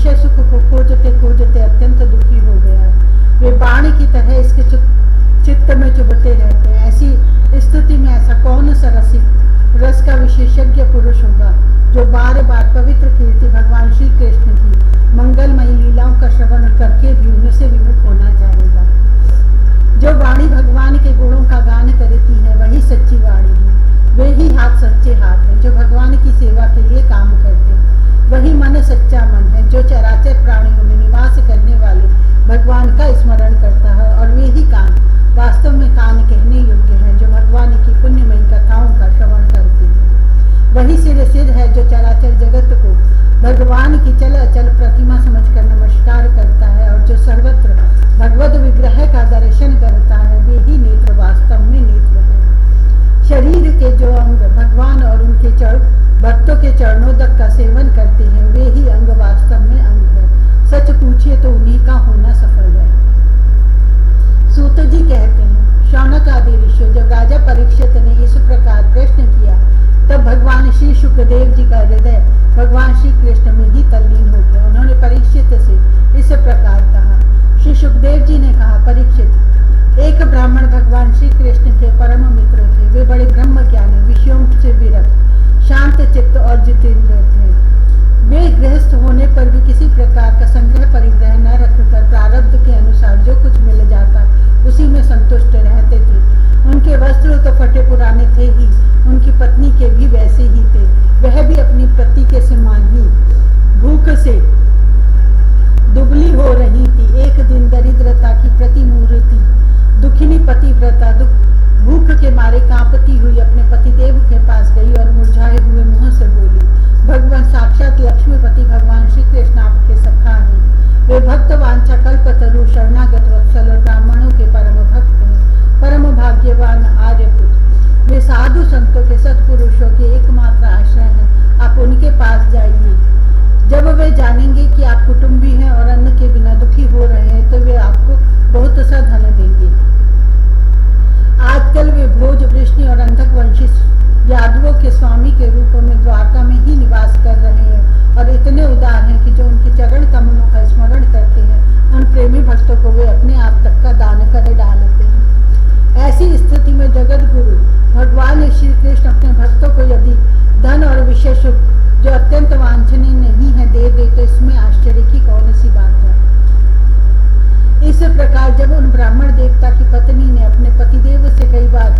विषय सुख को खोजते खोजते अत्यंत दुखी हो गया। वे बाण की तरह इसके चित्त में चुभते रहते हैं। ऐसी स्थिति में ऐसा कौन सा रस का विशेषज्ञ पुरुष होगा जो बार बार पवित्र कीर्ति भगवान श्री कृष्ण की मंगलमयी लीलाओं का श्रवण करके भी उनसे विमुख होना चाहेगा। जो वाणी भगवान के गुणों का गान करती है वही सच्ची वाणी है। वे ही हाथ सच्चे हाथ हैं जो भगवान की सेवा के लिए काम करते हैं। वही मन सच्चा मन है जो चराचर प्राणियों में निवास करने वाले भगवान का स्मरण करता है। और वे ही कान वास्तव में कान कहने योग्य हैं जो भगवान की पुण्यमयी कथाओं का श्रवण करते हैं। वही सिर है जो चराचर जगत को भगवान की चल अचल प्रतिमा समझकर नमस्कार करता है। और जो सर्वत्र भगवत विग्रह का दर्शन करता है वे ही नेत्र वास्तव में नेत्र है। शरीर के जो अंग भगवान और उनके भक्तों के चरणोदक का सेवन करते हैं वे ही अंग वास्तव में अंग है। सच पूछिए तो उन्हीं का होना सफल है। सूत जी कहते हैं, शौनक आदि ऋषियों जब राजा परीक्षित ने इस प्रकार प्रश्न किया तब भगवान श्री सुखदेव जी का हृदय भगवान श्री कृष्ण में ही तल्लीन हो गया। उन्होंने परीक्षित से इस प्रकार कहा। श्री सुखदेव जी ने कहा, परीक्षित, एक ब्राह्मण भगवान श्री कृष्ण के परम मित्र थे। वे बड़े ब्रह्म ज्ञानी, विषयों से विरक्त, शांत चित्त और जितेंद्र थे। वे गृहस्थ होने पर भी किसी प्रकार का संग्रह परिग्रह न रखकर प्रारब्ध के अनुसार जो कुछ मिल जाता उसी में संतुष्ट रहते थे। उनके वस्त्र तो फटे पुराने थे ही, उनकी पत्नी के भी वैसे ही थे। वह भी अपनी पति के समान ही भूख से दुबली हो रही थी। एक दिन दरिद्रता की प्रतिमूर्ति दुखिनी पतिव्रता भूख के मारे कांपती हुई अपने पतिदेव के पास गई और मुरझाए हुए मुंह से बोली, भगवान साक्षात लक्ष्मीपति भगवान श्री कृष्ण आपके सखा हैं। वे भक्त वांछा कल्पतरु शरणागत वत्सल और ब्राह्मणों के परम भक्त हैं, परम भाग्यवान आर्यपुत्र। वे साधु संतों के सत्पुरुषों के एकमात्र आश्रय हैं। आप उनके पास जाइए। जब वे जानेंगे कि आप कुटुंबी हैं और अन्न के बिना दुखी हो रहे हैं तो वे आपको बहुत सा धन देंगे। आजकल वे भोज, वृष्णि और अंधक वंशी यादवों के स्वामी के रूप में द्वारका में ही निवास कर रहे हैं और इतने उदार हैं कि जो उनके चरण कमलों का स्मरण करते हैं उन प्रेमी भक्तों को वे अपने आप तक का दान कर डालते हैं। ऐसी स्थिति में जगत गुरु भगवान श्री कृष्ण अपने भक्तों को यदि धन और विषय सुख जो अत्यंत वांछनीय नहीं है दे तो इसमें आश्चर्य की कौन सी बात है। इस प्रकार जब उन ब्राह्मण देवता की पत्नी ने अपने पतिदेव से कई बार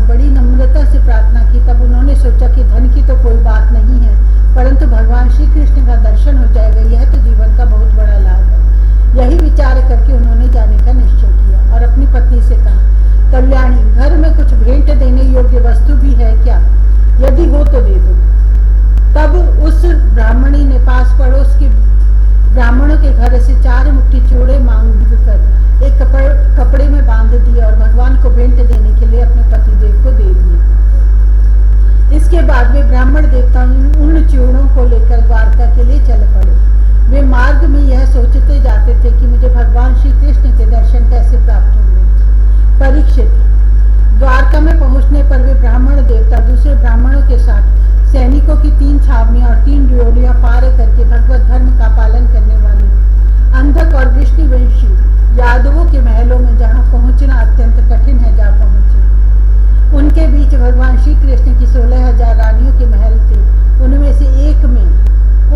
बड़ी नम्रता से प्रार्थना की तब उन्होंने सोचा कि धन की तो कोई बात नहीं है, परंतु भगवान श्री कृष्ण का दर्शन हो जाएगा, यह तो जीवन का बहुत बड़ा लाभ है। यही विचार करके उन्होंने जाने का निश्चय किया और अपनी पत्नी से कहा, कल्याणी, घर में कुछ भेंट देने योग्य वस्तु भी है क्या? यदि हो तो दे दो। तब उस ब्राह्मणी ने पास पड़ोस के ब्राह्मणों के घर से 4 मुट्ठी चूड़े मांग कर एक कपड़े में बांध दिए और भगवान को भेंट देने के लिए अपने पतिदेव को दे दिए। इसके बाद वे ब्राह्मण देवता उन चूड़ों को लेकर द्वारका के लिए चल पड़े। वे मार्ग में यह सोचते जाते थे कि मुझे भगवान श्री कृष्ण के दर्शन कैसे प्राप्त होंगे। परीक्षित, द्वारका में पहुंचने पर वे ब्राह्मण देवता दूसरे ब्राह्मणों के साथ सैनिकों की 3 छावनियां और 3 ड्योढ़ियां पार करके भगवत धर्म का पालन करने वाले अंधक और वृष्णिवंशी यादवों के महलों में जहां पहुंचना अत्यंत कठिन है जा पहुंचे। उनके बीच भगवान श्री कृष्ण की 16,000 रानियों के महल थे। उनमें से एक में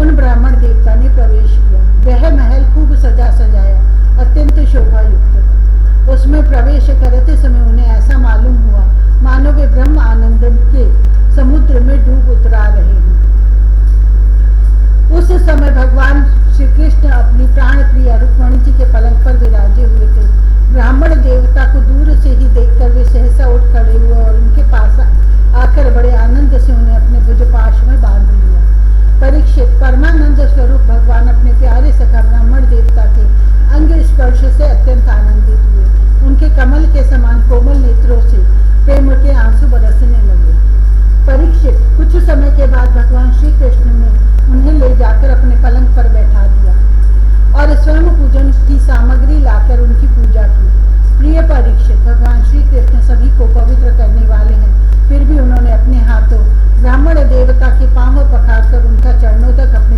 उन ब्राह्मण देवता ने प्रवेश किया। वह महल खूब सजा सजाया अत्यंत शोभा युक्त था। उसमें प्रवेश करते समय उन्हें ऐसा मालूम हुआ मानो वे ब्रह्म आनंद के समुद्र में डूब उतरा रहे हैं। उस समय भगवान श्री कृष्ण अपनी प्राण प्रिया रुक्मणी जी के पलंग पर विराजे हुए थे। ब्राह्मण देवता को दूर से ही देखकर वे सहसा उठ खड़े हुए और उनके पास आकर बड़े आनंद से उन्हें अपने भुजपाश में बांध लिया। परीक्षित, परमानंद स्वरूप भगवान अपने प्यारे सखा ब्राह्मण देवता के अंग स्पर्श से अत्यंत आनंदित हुए। उनके कमल के समान कोमल नेत्रों से प्रेम के आंसू बरसने लगे। परीक्षित, कुछ समय के बाद भगवान श्री कृष्ण ने उन्हें ले जाकर अपने पलंग पर बैठा दिया और स्वयं पूजन की सामग्री लाकर उनकी पूजा की। प्रिय परीक्षित, भगवान श्री कृष्ण सभी को पवित्र करने वाले हैं, फिर भी उन्होंने अपने हाथों ब्राह्मण देवता के पांव पखारकर उनका चरणोदक अपने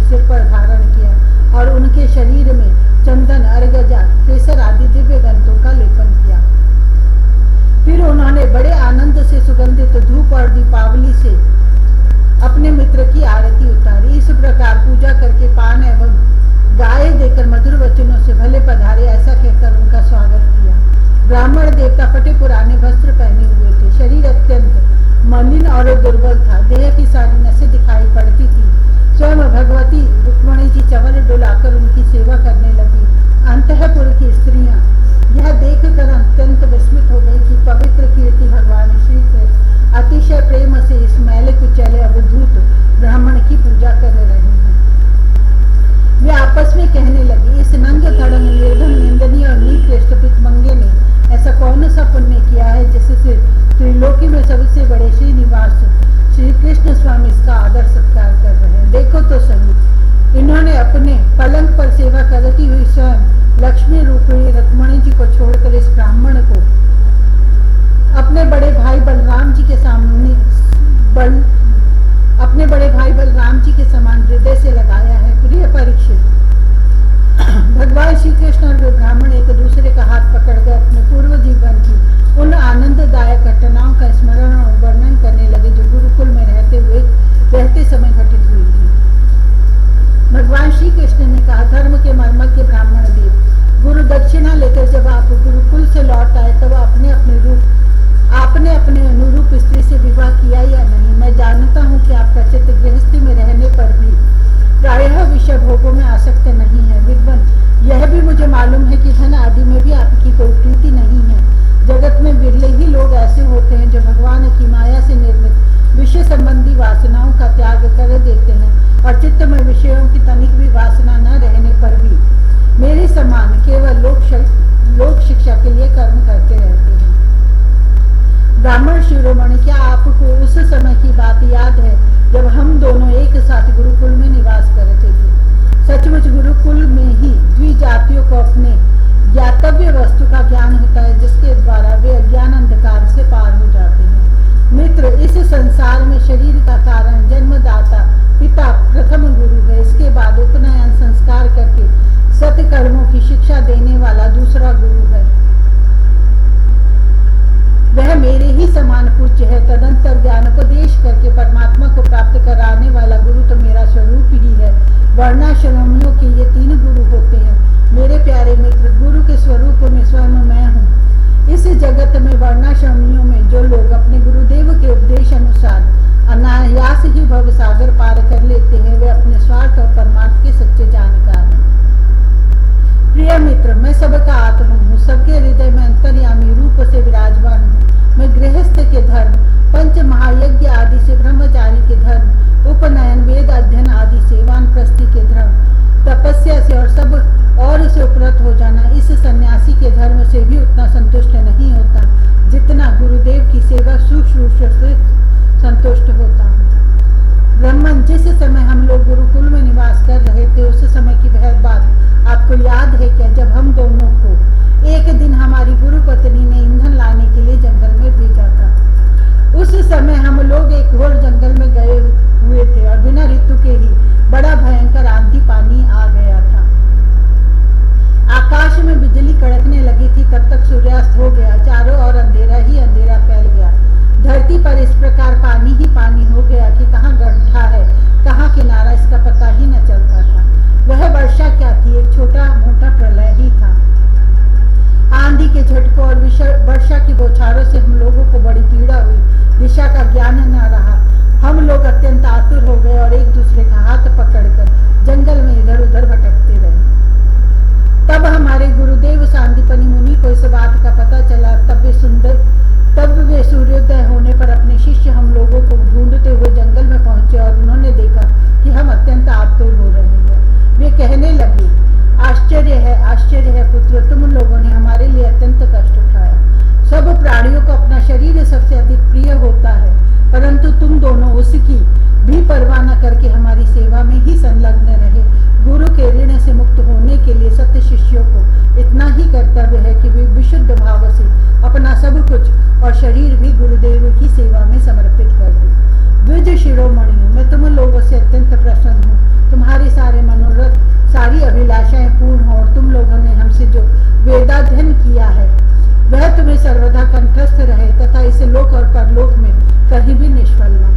पलंग पर सेवा करती हुई स्वयं लक्ष्मी रूपिणी रुक्मिणी जी को छोड़कर इस ब्राह्मण को अपने बड़े भाई बलराम जी के समान हृदय से लगाया है। प्रिय परीक्षित, भगवान श्री कृष्ण और वे ब्राह्मण एक दूसरे का हाथ पकड़कर अपने पूर्व जीवन की उन आनंददायक घटनाओं का स्मरण और वर्णन करने लगे जो गुरुकुल में रहते समय घटित हुई थी। भगवान श्री कृष्ण ने कहा, धर्म के मर्मज्ञ ब्राह्मण देव, गुरु दक्षिणा लेकर जब आप गुरुकुल से लौट आए तब आपने अपने अनुरूप स्त्री से विवाह किया या नहीं? मैं जानता हूँ कि आपका चित्त गृहस्थी में रहने पर भी प्रायः विषय भोगों में आसक्त नहीं है। विद्वान, यह भी मुझे मालूम है कि धन आदि में भी आपकी कोई प्रीति नहीं है। जगत में बिरले ही लोग ऐसे होते हैं जो भगवान की माया से निर्मित विषय संबंधी वासनाओं का त्याग कर देते हैं और चित्त में विषयों की तनिक भी वासना न रहने पर भी मेरे समान केवल लोक शिक्षा के लिए कर्म करते रहते हैं। ब्राह्मण शिरोमणि, क्या आपको उस समय की बात याद है जब हम दोनों एक साथ गुरुकुल में निवास करते थे? सचमुच गुरुकुल में ही द्विजातियों को अपने ज्ञातव्य वस्तु का ज्ञान होता है, जिसके द्वारा वे अज्ञान अंधकार से पार हो जाते हैं। मित्र, इस संसार में शरीर का कारण जन्मदाता पिता प्रथम गुरु है। इसके बाद उपनयन संस्कार करके सत्कर्मों की शिक्षा देने वाला दूसरा गुरु है, वह मेरे ही समान पूज्य है। तदंतर ज्ञानोपदेश करके परमात्मा को प्राप्त कराने वाला गुरु तो मेरा स्वरूप ही है। वर्णाश्रमियों के ये 3 गुरु होते हैं। मेरे प्यारे मित्र, गुरु के स्वरूप में स्वयं मैं हूँ। इस जगत में वर्णाश्रमियों में जो लोग अपने गुरुदेव के उपदेश अनुसार अनायास ही भव सागर पार कर लेते हैं, वे अपने स्वार्थ और परमात्मा के सच्चे जानकार हैं। प्रिय मित्र, मैं सबका आत्मा हूँ, सबके हृदय में अंतर्यामी रूप से विराजमान हूँ। मैं गृहस्थ के धर्म, पंच महायज्ञ आदि से ब्रह्मचारी के धर्म, उपनयन, वेद अध्ययन आदि से वानप्रस्थी के धर्म, तपस्या से और सब और से उपरत हो जाना, इस सन्यासी के धर्म से भी उतना संतुष्ट नहीं होता जितना गुरुदेव की सेवा शुश्रूषा से संतुष्ट होता हूँ। ब्राह्मण, जिस समय हम लोग गुरुकुल में निवास कर रहे थे उस समय की वह बात आपको याद है क्या? जब हम दोनों को एक दिन हमारी गुरु पत्नी ने ईंधन लाने के लिए जंगल में भेजा था। उस समय हम लोग एक घोर जंगल में गए हुए थे और बिना ऋतु के ही बड़ा भयंकर आंधी पानी आ गया था। आकाश में बिजली कड़कने लगी थी। तब तक सूर्यास्त हो गया। चारों ओर अंधेरा ही अंधेरा फैल गया। धरती पर इस प्रकार पानी ही पानी हो गया कि कहाँ गड्ढा है कहाँ किनारा, इसका पता ही न चलता था। वह वर्षा क्या थी? एक छोटा मोटा प्रलय ही था। आंधी के झटकों और वर्षा की बौछारों से हम लोगों को बड़ी पीड़ा हुई। दिशा का ज्ञान न रहा। हम लोग अत्यंत आतुर हो गए और एक दूसरे का हाथ पकड़कर जंगल में इधर उधर भटकते रहे। तब हमारे गुरुदेव सांदीपनि मुनि को इस बात का पता चला। तब वे सूर्योदय होने पर अपने शिष्य हम लोगों को ढूंढते हुए जंगल में पहुंचे और उन्होंने देखा कि हम अत्यंत आतुर हो रहे हैं। वे कहने लगे, आश्चर्य है पुत्र, तुम लोगों ने हमारे लिए अत्यंत कष्ट उठाया। सब प्राणियों को अपना शरीर सबसे अधिक प्रिय होता है, परंतु तुम दोनों उसकी भी परवाह न करके हमारी सेवा में ही संलग्न रहे। गुरु के ऋण से मुक्त होने के लिए सत्य शिष्यों को इतना ही कर्तव्य है कि वे विशुद्ध भाव से अपना सब कुछ और शरीर भी गुरुदेव की सेवा में समर्पित कर दे। द्विज शिरोमणियों, मैं तुम लोगों से अत्यंत प्रसन्न हूँ। तुम्हारे सारे मनोरथ, सारी अभिलाषाएं पूर्ण हो और तुम लोगों ने हमसे जो वेदाध्ययन किया है वह तुम्हें सर्वदा कंठस्थ रहे तथा इस लोक और परलोक में कहीं भी निष्फल न हो।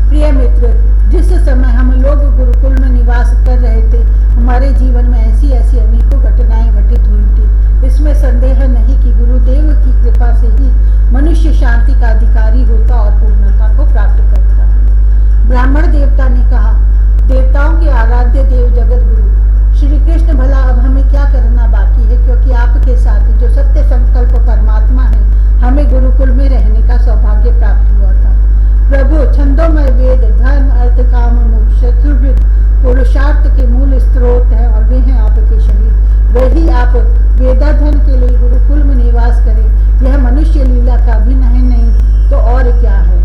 प्रिय मित्र, जिस समय हम लोग गुरुकुल में निवास कर रहे थे हमारे जीवन में ऐसी अनेकों घटनाएं घटित हुई थी। इसमें संदेह नहीं कि गुरुदेव की कृपा से ही मनुष्य शांति का अधिकारी होता और पूर्णता को प्राप्त करता है। ब्राह्मण देवता ने कहा, देवताओं के आराध्य देव जगत गुरु श्री कृष्ण, भला अब हमें क्या करना बाकी है? क्योंकि आपके साथ जो सत्य संकल्प परमात्मा है, हमें गुरुकुल में रहने का सौभाग्य प्राप्त हुआ था। प्रभु, छंदोमय वेद धर्म अर्थ काम मोक्ष चतुर्विध पुरुषार्थ के मूल स्रोत है और वे हैं आपके शरीर। वही आप वेदाध्ययन के लिए गुरुकुल में निवास करें, यह मनुष्य लीला का भी नहीं तो और क्या है।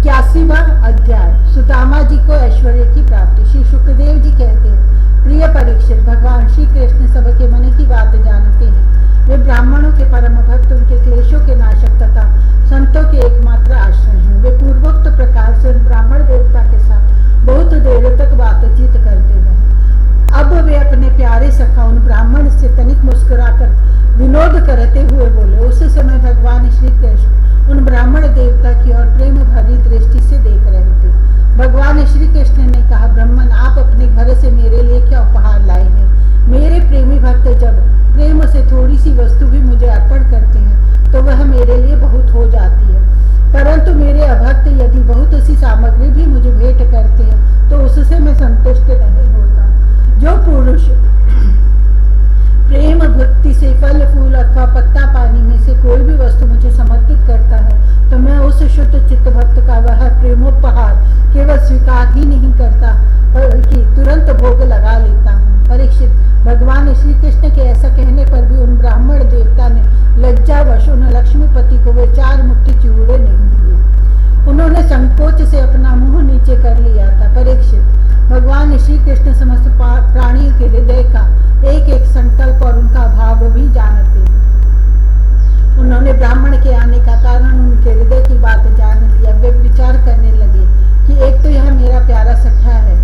81वां अध्याय। सुदामा जी को ऐश्वर्य की प्राप्ति। श्री शुकदेव जी कहते हैं, प्रिय परीक्षित, भगवान श्री कृष्ण सबके मन की बात जानते हैं। वे ब्राह्मणों के परम भक्त, उनके क्लेशों के नाशक तथा संतों के एकमात्र आश्रय हैं। वे पूर्वोक्त प्रकार से ब्राह्मण देवता के साथ बहुत देर तक बातचीत करते रहे। अब वे अपने प्यारे सखा उन ब्राह्मण से तनिक मुस्कुराकर विनोद करते हुए बोले। उस समय भगवान श्री कृष्ण उन ब्राह्मण देवता की ओर प्रेम भरी दृष्टि से देख रहे थे। भगवान श्री कृष्ण ने कहा, ब्राह्मण, आप अपने घर से मेरे लिए क्या उपहार लाए हैं? मेरे प्रेमी भक्त जब प्रेम से थोड़ी सी वस्तु भी मुझे अर्पण करते हैं तो वह मेरे लिए बहुत हो जाती है, परंतु मेरे अभक्त यदि बहुत सी सामग्री भी मुझे भेंट करते हैं तो उससे मैं संतुष्ट नहीं होता। जो पुरुष प्रेम भक्ति से फल फूल अथवा पत्ता पानी में से कोई भी वस्तु मुझे समर्पित करता है तो मैं उस शुद्ध चित्त भक्त का वह प्रेमोपहार केवल स्वीकार ही नहीं करता बल्कि तुरंत भोग लगा लेता हूँ। परीक्षित, भगवान श्री कृष्ण के ऐसा कहने पर भी उन ब्राह्मण देवता ने लज्जावश उन लक्ष्मीपति को वे 4 मुट्ठी चिवड़े नहीं दिए। उन्होंने संकोच से अपना मुंह नीचे कर लिया था। परीक्षित, भगवान श्री कृष्ण समस्त प्राणियों के हृदय का एक एक संकल्प और उनका भाव भी जानते हैं। उन्होंने ब्राह्मण के आने का कारण उनके हृदय की बात जान लिया। वे विचार करने लगे कि एक तो यह मेरा प्यारा सखा है,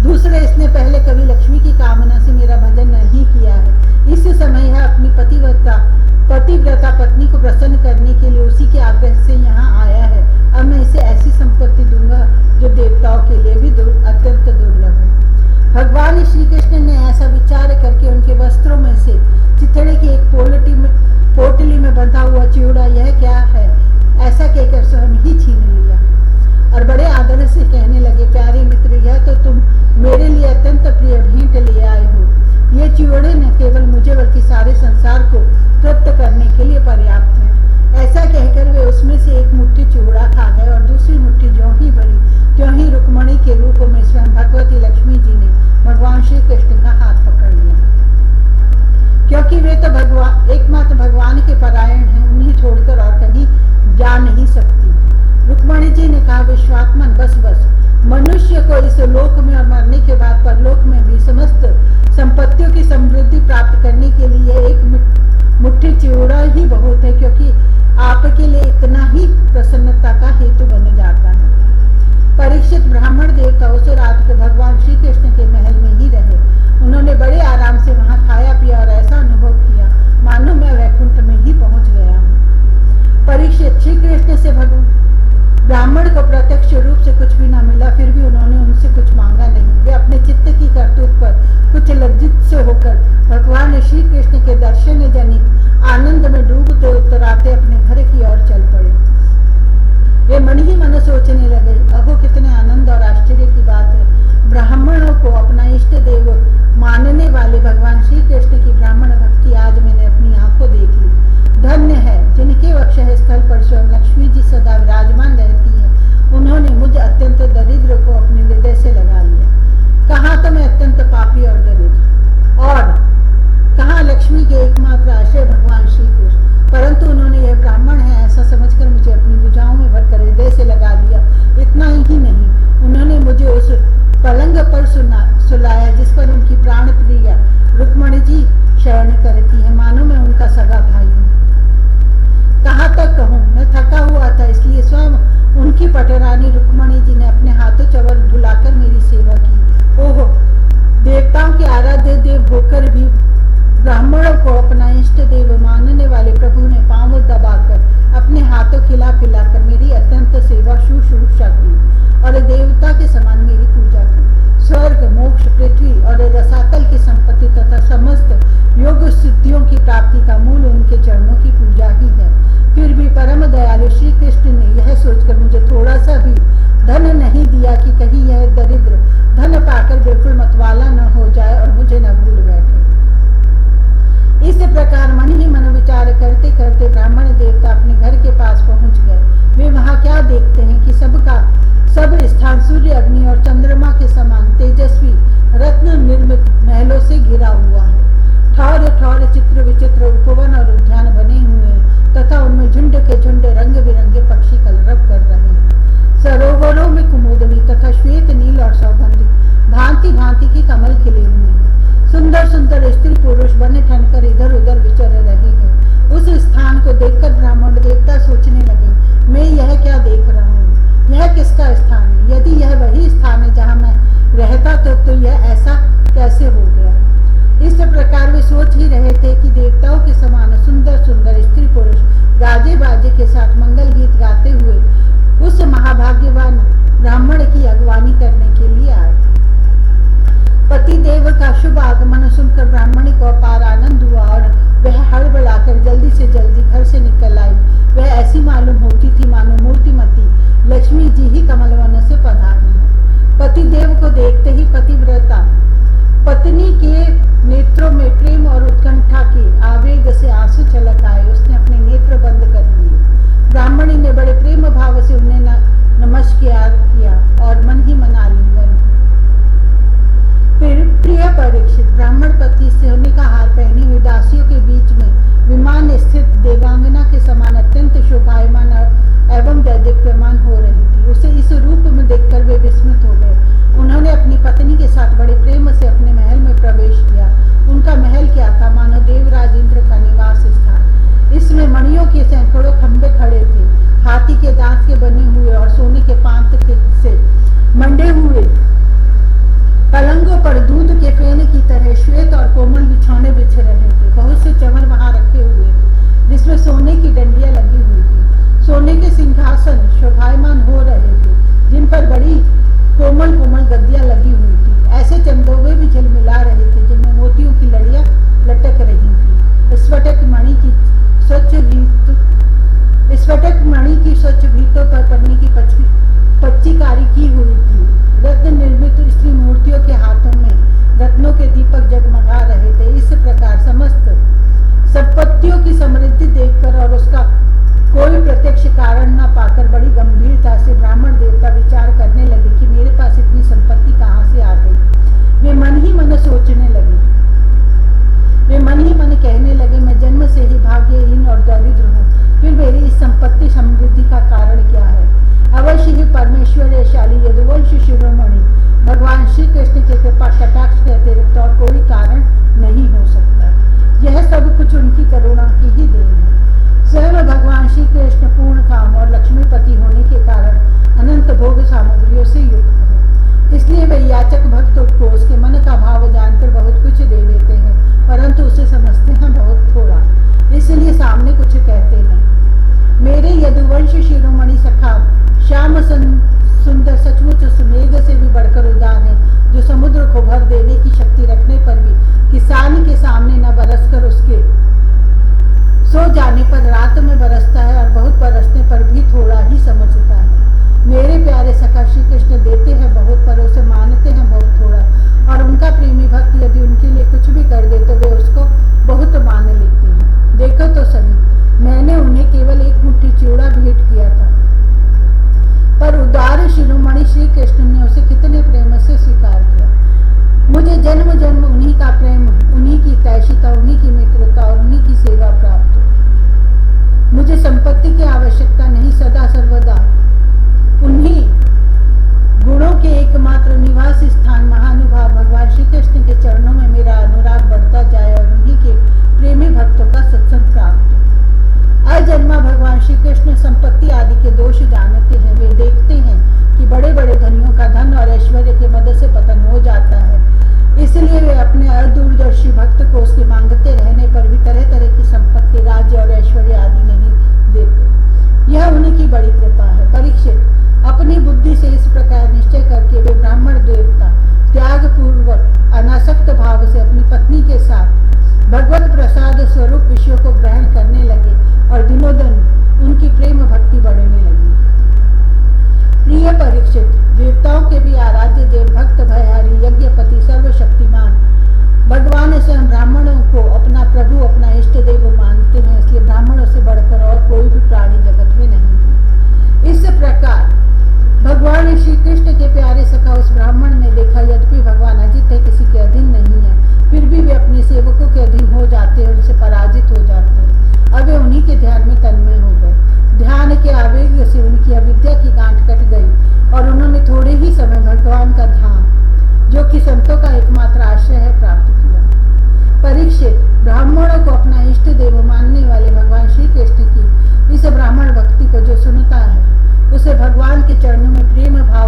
दूसरे इसने पहले कभी लक्ष्मी की कामना से मेरा भजन नहीं किया है। इस समय यह अपनी पतिव्रता पत्नी को प्रसन्न करने के लिए उसी के आग्रह से यहाँ आया है। अब मैं इसे ऐसी संपत्ति दूंगा जो देवताओं के लिए भी अत्यंत दुर्लभ है। भगवान श्री कृष्ण ने ऐसा विचार करके उनके वस्त्रों में से चिथड़े की एक पोटली में बंधा हुआ चिवड़ा, यह क्या है, ऐसा कहकर स्वयं ही छीन लिया और बड़े आदर से कहने लगे, प्यारे मित्र, यह तो तुम मेरे लिए अत्यंत प्रिय भेंट ले आए हो। ये चिवड़े न केवल मुझे बल्कि सारे संसार को तृप्त करने के लिए पर्याप्त है। ऐसा कहकर वे उसमें से एक मुट्ठी चिवड़ा खा गए और दूसरी मुट्ठी ज्यों ही भरी त्यों ही रुक्मणी के रूप में स्वयं भगवती लक्ष्मी जी ने भगवान श्री कृष्ण का हाथ पकड़ लिया। क्योंकि वे तो एकमात्र भगवान के परायण हैं, उन्हें छोड़कर और कहीं जा नहीं सकती। रुक्मणी जी ने कहा, विश्वात्मन, बस मनुष्य को इस लोक में और मरने के बाद परलोक में भी समस्त संपत्तियों की समृद्धि प्राप्त करने के लिए एक मुट्ठी चिवड़ा ही बहुत है, क्योंकि आपके लिए इतना ही प्रसन्नता का हेतु बन जाता है। परीक्षित, ब्राह्मण देवता उस रात को भगवान श्री कृष्ण के महल में ही रहे। उन्होंने बड़े आराम से वहां खाया पिया और ऐसा अनुभव किया मानो मैं वैकुंठ में ही पहुंच गया हूँ। परीक्षित, श्री कृष्ण से ब्राह्मण को प्रत्यक्ष रूप से कुछ भी न मिला, फिर भी उन्होंने उनसे कुछ मांगा नहीं। वे अपने चित्त की करतूत पर कुछ लज्जित से होकर भगवान श्री कृष्ण के दर्शन जनित आनंद में डूबते उतराते अपने घर की ओर चल पड़े। वे मन ही मन सोचने लगे, अहो कितने आनंद और आश्चर्य की बात है। ब्राह्मणों को अपना इष्ट देव मानने वाले भगवान श्री कृष्ण की ब्राह्मण भक्ति आज मैंने अपनी आंखों देख ली। धन्य है जिनके वक्षः स्थल पर स्वयं लक्ष्मी जी सदा विराजमान रहती है। उन्होंने मुझ अत्यंत दरिद्र को अपने हृदय से लगा लिया। कहाँ तो मैं अत्यंत पापी और दरिद्र, और कहाँ लक्ष्मी के एकमात्र आश्रय भगवान श्री कृष्ण, परंतु उन्होंने यह ब्राह्मण है ऐसा समझकर मुझे अपनी भुजाओं में भरकर हृदय से लगा लिया। इतना ही नहीं, उन्होंने मुझे उस पलंग पर सुलाया जिस पर उनकी प्राण प्रिया रुक्मणी जी शयन करती है, मानो मैं उनका सगा भाई हूँ। कहाँ तक कहूँ, मैं थका हुआ था, इसलिए स्वयं उनकी पटरानी रुक्मणी जी ने अपने हाथों चवर धुलाकर मेरी सेवा की। ओहो, देवताओं के आराध्य देव होकर भी ब्राह्मणों को अपना इष्ट देव मानने वाले प्रभु ने पांव दबाकर अपने हाथों खिला पिलाकर मेरी अत्यंत सेवा शुश्रूषा की और देवता के समान मेरी पूजा की। स्वर्ग, मोक्ष, पृथ्वी और रसातल की संपत्ति तथा समस्त योग सिद्धियों की प्राप्ति का मूल उनके चरणों की पूजा ही है। फिर भी परम दयालु श्री कृष्ण ने यह सोचकर मुझे थोड़ा सा भी धन नहीं दिया कि कहीं यह दरिद्र धन पाकर बिल्कुल मतवाला न हो जाए और मुझे न भूल बैठे। इस प्रकार मन ही मन विचार करते करते ब्राह्मण देवता अपने घर के पास पहुंच गए। वे वहां क्या देखते हैं कि सब स्थान सूर्य, अग्नि और चंद्रमा के समान तेजस्वी रत्न निर्मित महलों से घिरा हुआ है। ठौर ठौर चित्र विचित्र उपवन और उद्यान बने हुए हैं तथा उनमें झुंड के झुंड रंग बिरंगे पक्षी कलरव कर रहे हैं। सुंदर स्त्री पुरुष बने ठनकर इधर उधर विचर रहे हैं। उस स्थान को देखकर ब्राह्मण देवता सोचने लगे, मैं यह क्या देख रहा हूँ, यह किसका स्थान है? यदि यह वही स्थान है जहाँ मैं रहता तो यह ऐसा कैसे हो गया? इस प्रकार वे सोच ही रहे थे कि देवताओं के समान सुंदर सुंदर स्त्री पुरुष गाजे बाजे के साथ मंगल गीत गाते हुए उस महाभाग्यवान ब्राह्मण की अगवानी करने के लिए आए। पति देव का शुभ आगमन सुनकर ब्राह्मणी को अपार आनंद हुआ और वह हड़बड़ाकर जल्दी से जल्दी घर से निकल आई। वह ऐसी मालूम होती थी मानो मूर्तिमती लक्ष्मी जी ही कमलवन से पधारी है। पति देव को देखते ही पतिव्रता पत्नी के नेत्रों में प्रेम और उत्कंठा के आवेग से आंसू छलक आए। उसने अपने नेत्र बंद कर लिए। ब्राह्मणी ने बड़े प्रेम भाव से उन्हें नमस्कार किया और मन ही मन आलिंगन। फिर प्रिय परीक्षित, ब्राह्मण पति सोने का हार पहने हुए दासियों के बीच में विमान स्थित देवांगना के समान अत्यंत शोभायमान एवं दैदीप्यमान हो रही थी। उसे इस रूप में देखकर वे विस्मित हो गए। उन्होंने अपनी पत्नी के साथ बड़े प्रेम से अपने महल में प्रवेश किया। उनका महल क्या था, मानो देवराज इंद्र का निवास स्थान। इसमें मणियों के सैकड़ों खंभे खड़े थे। हाथी के दांत के बने हुए और सोने के पांत से मंडे हुए पलंगों पर दूध के फेन की तरह श्वेत और कोमल बिछौने बिछे रहे थे। बहुत से चवर वहां रखे हुए थे जिसमें सोने की डंडियां लगी हुई थी। सोने के सिंहासन शोभायमान हो रहे थे जिन पर बड़ी कोमल कोमल गद्दियां लगी हुई थी। ऐसे चंदोवे भी झिलमिला रहे थे जिनमें मोतियों की लड़ियां लटक रही थी। स्फटिक मणि की स्वच्छ भीतों पर पन्नी की पच्चीकारी की हुई थी। रत्न निर्मित स्त्री मूर्तियों के हाथों में रत्नों के दीपक जगमगा रहे थे। इस प्रकार समस्त संपत्तियों की समृद्धि देखकर और उसका कोई प्रत्यक्ष कारण न पाकर बड़ी गंभीरता से ब्राह्मण देवता विचार करने लगे कि मेरे पास इतनी संपत्ति कहाँ से आ गई। वे मन ही मन सोचने लगे, वे मन ही मन कहने लगे, मैं जन्म से ही भाग्यहीन और दरिद्र हूँ, फिर मेरी इस संपत्ति समृद्धि का कारण क्या है? अवश्य ही परमेश्वरशाली यदुवंश शिरोमणि भगवान श्री कृष्ण के कृपा कटाक्ष के अतिरिक्त और कोई कारण नहीं हो सकता। यह सब कुछ उनकी करुणा की ही देन है। स्वयं भगवान श्री कृष्ण पूर्ण काम और लक्ष्मीपति होने के कारण अनंत भोग सामग्रियों से युक्त है। इसलिए वे याचक भक्तों को उसके मन का भाव जानकर बहुत कुछ दे देते हैं, परंतु उसे समझते हैं बहुत थोड़ा, इसलिए सामने कुछ कहते नहीं। मेरे यदुवंश शिरोमणि सखा श्याम सुंदर सचमुच सुमेघ से भी बढ़कर उदार है, जो समुद्र को भर देने की शक्ति रखने पर भी किसान के सामने न बरसकर उसके सो जाने पर रात में बरसता है और बहुत बरसने पर भी थोड़ा ही समझता है। मेरे प्यारे सखा श्री कृष्ण देते हैं बहुत पर उसे मानते हैं बहुत थोड़ा, और उनका प्रेमी भक्त यदि उनके लिए कुछ भी कर दे तो वे उसको बहुत मान लेते हैं। देखो तो सही, मैंने उन्हें केवल एक मुट्ठी चिवड़ा भेंट किया था, पर उदार शिरोमणि श्री कृष्ण ने उसे कितने प्रेम से स्वीकार किया। मुझे जन्म जन्म उन्हीं का प्रेम, उन्हीं की तैशिता, उन्हीं की मित्रता और उन्हीं की सेवा प्राप्त हो। मुझे संपत्ति की आवश्यकता नहीं, सदा सर्वदा उन्हीं गुणों के एकमात्र निवास स्थान महानुभाव भगवान श्री कृष्ण के चरणों में मेरा अनुराग बढ़ता जाए और उन्हीं के प्रेमी भक्तों का सत्संग प्राप्त हो। अजन्मा भगवान श्री कृष्ण संपत्ति आदि के दोष जानते हैं। वे देखते हैं कि बड़े बड़े धनियों का धन और ऐश्वर्य के मद से पतन हो जाता है, इसलिए वे अपने अदूरदर्शी भक्त को उसके मांगते रहने पर भी तरह तरह की संपत्ति, राज्य और ऐश्वर्य आदि नहीं देते। यह उनकी बड़ी कृपा है। सुनता है, उसे भगवान के चरणों में प्रेम भाव